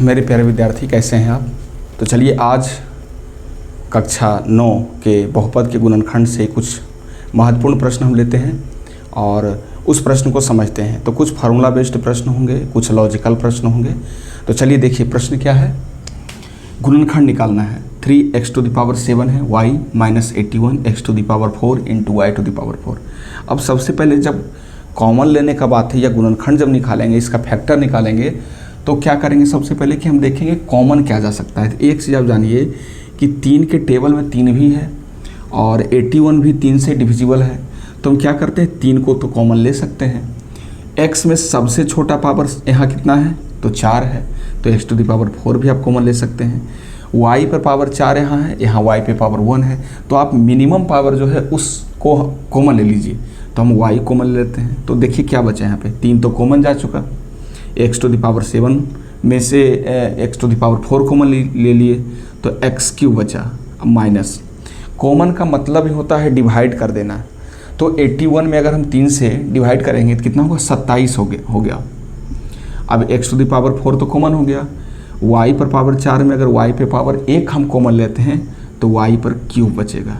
मेरे प्यारे विद्यार्थी, कैसे हैं आप। तो चलिए आज कक्षा 9 के बहुपद के गुणनखंड से कुछ महत्वपूर्ण प्रश्न हम लेते हैं और उस प्रश्न को समझते हैं। तो कुछ फार्मूला बेस्ड प्रश्न होंगे, कुछ लॉजिकल प्रश्न होंगे। तो चलिए देखिए प्रश्न क्या है। गुणनखंड निकालना है। 3x⁷ है, y - 81 x⁴ इंटू y⁴। अब सबसे पहले जब कॉमन लेने का बात है या गुणनखंड जब निकालेंगे, इसका फैक्टर निकालेंगे, तो क्या करेंगे सबसे पहले कि हम देखेंगे कॉमन क्या जा सकता है। तो एक चीज़ आप जानिए कि 3 के टेबल में 3 भी है और 81 भी 3 से डिविजिबल है। तो हम क्या करते हैं, 3 को तो कॉमन ले सकते हैं। x में सबसे छोटा पावर यहाँ कितना है, तो 4 है, तो x⁴ भी आप कॉमन ले सकते हैं। y पर पावर 4 यहाँ है, यहाँ y पे पावर 1 है, तो आप मिनिमम पावर जो है उसको कॉमन ले लीजिए। तो हम y कॉमन लेते हैं। तो देखिए क्या बचा यहाँ पे, 3 तो कॉमन जा चुका, x⁷ में से x⁴ कॉमन ले लिए, तो x³ बचा। अब माइनस, कॉमन का मतलब ही होता है डिवाइड कर देना। तो 81 में अगर हम 3 से डिवाइड करेंगे तो कितना होगा, 27 हो गया। अब x⁴ तो कॉमन हो गया। y पर पावर 4 में अगर y पे पावर 1 हम कॉमन लेते हैं तो y पर क्यूब बचेगा।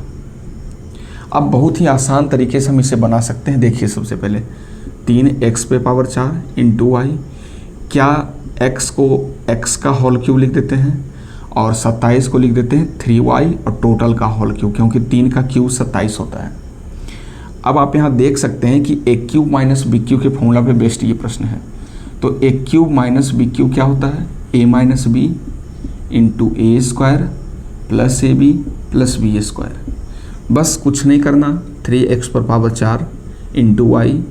अब बहुत ही आसान तरीके से हम इसे बना सकते हैं। देखिए सबसे पहले 3x पे पावर 4 इंटू वाई, क्या x को x का होल क्यूब लिख देते हैं और 27 को लिख देते हैं 3y और टोटल का होल क्यूब, क्योंकि 3 का क्यूब 27 होता है। अब आप यहाँ देख सकते हैं कि a³ - b³ के फॉर्मूला पे बेस्ड ये प्रश्न है। तो a³ - b³ क्या होता है, a - b into a² plus ab plus b²। बस कुछ नहीं करना, 3x पर पावर 4 इंटू वाई,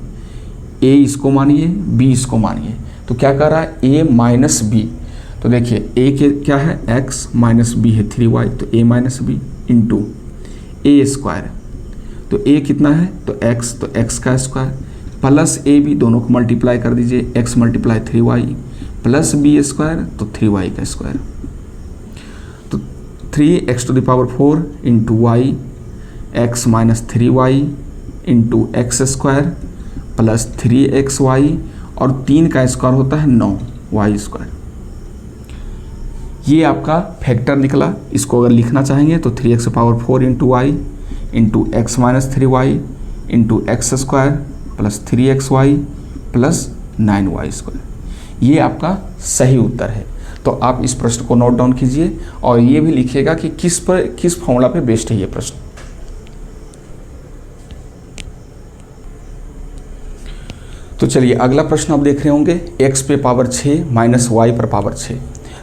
a इसको मानिए b इसको मानिए। तो क्या कर रहा है, a - b। तो देखिए a के क्या है, x - b है 3y, तो a - b इंटू a²। तो a कितना है, तो x, तो x का स्क्वायर प्लस ab, दोनों को मल्टीप्लाई कर दीजिए, x × 3y प्लस b², तो 3y का स्क्वायर। तो 3x⁴ into y, x - 3y into x² plus 3xy और 3 का स्क्वायर होता है 9y²। ये आपका फैक्टर निकला। इसको अगर लिखना चाहेंगे तो 3x⁴ into y into x - 3y into x² plus 3xy plus 9y²। ये आपका सही उत्तर है। तो आप इस प्रश्न को नोट डाउन कीजिए और ये भी लिखिएगा कि किस फॉर्मूला पे बेस्ड है ये प्रश्न। तो चलिए अगला प्रश्न आप देख रहे होंगे, x पे पावर 6 माइनस y पर पावर 6।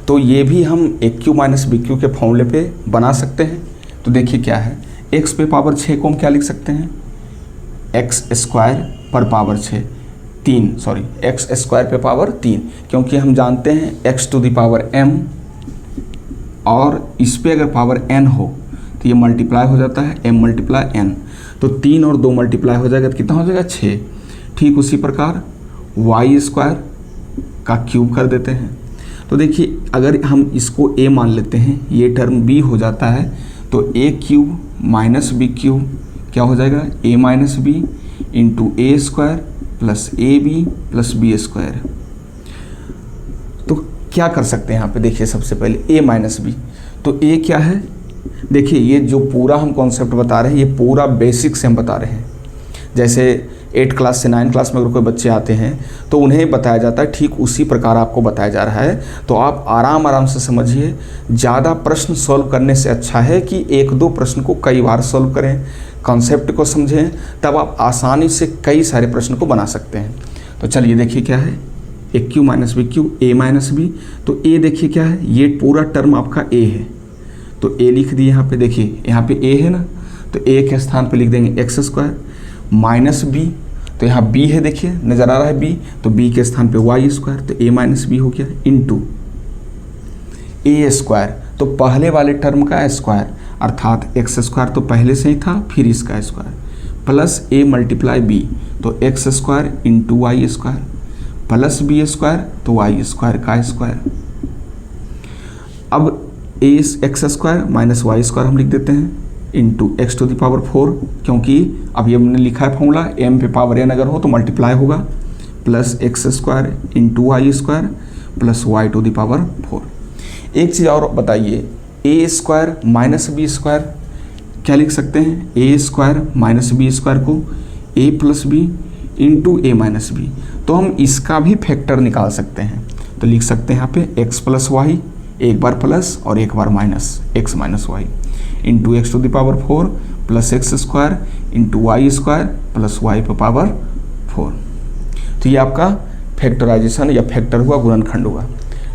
तो ये भी हम a³ - b³ के फॉर्मूले पे बना सकते हैं। तो देखिए क्या है, x पे पावर 6 को हम क्या लिख सकते हैं, x² पर पावर 6 x² पे पावर 3, क्योंकि हम जानते हैं x⁴m और इस पे अगर पावर n हो तो ये मल्टीप्लाई हो जाता है m × n। तो 3 और 2 मल्टीप्लाई हो जाएगा तो कितना हो जाएगा, 6। ठीक उसी प्रकार y² का क्यूब कर देते हैं। तो देखिए अगर हम इसको a मान लेते हैं, ये टर्म b हो जाता है, तो a³ - b³ क्या हो जाएगा, a - b into a² plus ab plus b²। तो क्या कर सकते हैं यहाँ पे, देखिए सबसे पहले a - b। तो a क्या है, देखिए ये जो पूरा हम कॉन्सेप्ट बता रहे हैं, ये पूरा बेसिक से हम बता रहे हैं। जैसे 8 क्लास से 9 क्लास में अगर कोई बच्चे आते हैं तो उन्हें बताया जाता है, ठीक उसी प्रकार आपको बताया जा रहा है। तो आप आराम से समझिए। ज़्यादा प्रश्न सॉल्व करने से अच्छा है कि 1-2 प्रश्न को कई बार सॉल्व करें, कॉन्सेप्ट को समझें, तब आप आसानी से कई सारे प्रश्न को बना सकते हैं। तो चलिए देखिए क्या है, a³ - b³ a - b। तो a देखिए क्या है, ये पूरा टर्म आपका a है, तो a लिख दिए यहाँ पे। देखिए यहाँ पे a है ना, तो a के स्थान पे लिख देंगे x² माइनस b, तो यहाँ b है, देखिए नज़र आ रहा है b, तो b के स्थान पे y², तो a - b हो गया इंटू a²। तो पहले वाले टर्म का स्क्वायर अर्थात x² तो पहले से ही था, फिर इसका स्क्वायर प्लस a × b, तो x² into y² plus b² तो y² का स्क्वायर। अब x² - y² हम लिख देते हैं इंटू x⁴, क्योंकि अभी हमने लिखा है फॉर्मूला m पे पावर n अगर हो तो मल्टीप्लाई होगा, plus x² into y² plus y to the power 4। एक चीज़ और बताइए, a square minus b square क्या लिख सकते हैं? A square minus b square को a plus b into a minus b, तो हम इसका भी फैक्टर निकाल सकते हैं। तो लिख सकते हैं यहाँ पे एक्स प्लस वाई, एक बार प्लस और एक बार minus, x minus y into x to the power 4 plus x square into y square plus y पे पावर 4। तो ये आपका फैक्टराइजेशन या फैक्टर हुआ, गुणनखंड हुआ।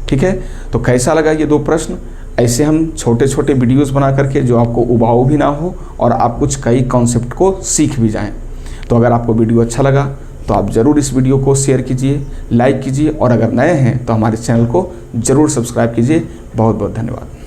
ठीक है, तो कैसा लगा ये 2 प्रश्न? ऐसे हम छोटे छोटे वीडियोस बना करके जो आपको उबाऊ भी ना हो और आप कुछ कई कॉन्सेप्ट को सीख भी जाएं। तो अगर आपको वीडियो अच्छा लगा तो आप ज़रूर इस वीडियो को शेयर कीजिए, लाइक कीजिए, और अगर नए हैं तो हमारे चैनल को ज़रूर सब्सक्राइब कीजिए। बहुत बहुत धन्यवाद।